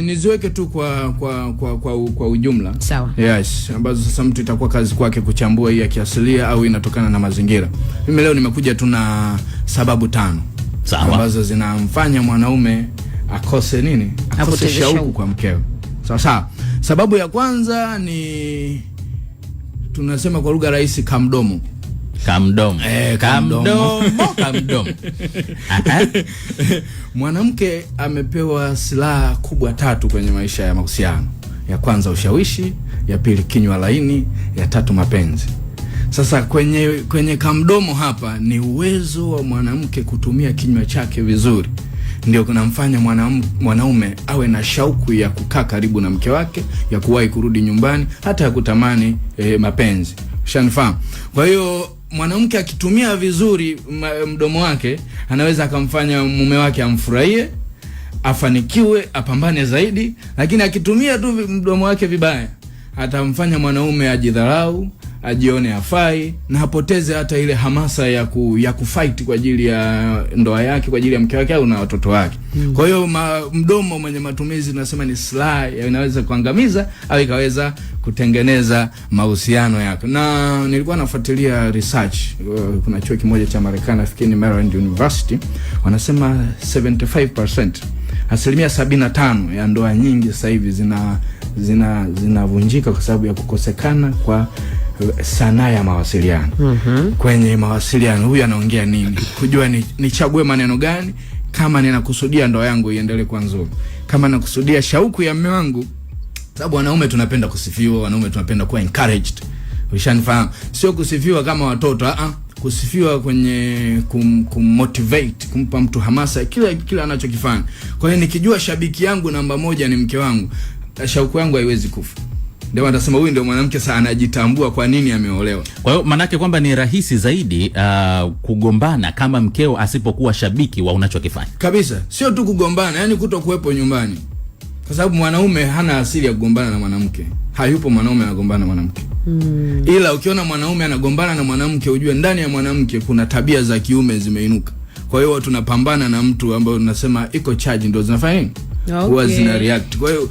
Niziweke tu kwa ujumla. Sawa. Yes, ambazo sasa mtu itakuwa kazi kwake kuchambua hii ya kiasilia au inatokana na mazingira. Mimi leo nimekuja tu na sababu 5. Sawa. Ambazo zinamfanya mwanaume akose nini? Akose shauku kwa mkeo. Sawa sawa. Sababu ya kwanza ni tunasema kwa lugha rahisi kamdomo. Kamdomo. Kamdomo. Kamdomo. Mwanamke amepewa silaha kubwa 3 kwenye maisha ya mahusiano. Ya kwanza ushawishi, ya pili kinywa laini, ya 3 mapenzi. Sasa kwenye kamdomo hapa ni uwezo wa mwanamke kutumia kinywa chake vizuri. Ndio kunamfanya mwanaume awe na shauku ya kukaa karibu na mke wake, ya kuwahi kurudi nyumbani, hata ya kutamani mapenzi. Ushanifahamu? Kwa hiyo mwanamke akitumia vizuri mdomo wake anaweza akamfanya mume wake amfurahie, afanikiwe, apambane zaidi. Lakini akitumia tu mdomo wake vibaya atamfanya mwanaume ajidharau, ajione hafai na apoteze hata ile hamasa ya kufight kwa ajili ya ndoa yake, kwa ajili ya mke wake au na watoto wake. Kwa hiyo mdomo mwenye matumizi tunasema ni silaha, inaweza kuangamiza au ikaweza kutengeneza mahusiano yako. Na nilikuwa nafuatilia research, kuna chuo kimoja cha Marekani, nafikiri Maryland University, wanasema 75%, asilimia 75 ya ndoa nyingi sasa hivi zinavunjika kwa sababu ya kukosekana kwa sanaa ya mawasiliano. Kwenye mawasiliano, huyu anaongea nini, kujua nichague maneno gani, kama ninakusudia ndoa yangu iendelee kuwa nzuri, kama nakusudia shauku ya mume wangu. Sababu wanaume tunapenda kusifiwa, wanaume tunapenda kuwa encouraged. Ushanifahamu? Sio kusifiwa kama watoto, kusifiwa kwenye kummotivate, kumpa mtu hamasa kila anachokifanya. Kwa hiyo nikijua shabiki yangu namba 1 ni mke wangu, shauku yangu haiwezi kufa. Ndio wanasema huyu ndio mwanamke sana anajitambua kwa nini ameolewa. Kwa hiyo manake kwamba ni rahisi zaidi kugombana kama mkeo asipokuwa shabiki wa unachokifanya. Kabisa. Sio tu kugombana, yani kutokuwepo nyumbani. Kwa sababu mwanaume hana asili ya kugombana na mwanamke. Hayupo mwanaume anagombana na mwanamke. Ila ukiona mwanaume anagombana na mwanamke, ujue ndani ya mwanamke kuna tabia za kiume zimeinuka. Kwa hiyo tunapambana na mtu ambaye tunasema iko charge, ndio zinafanya nini? Huwa zina react. Kwa hiyo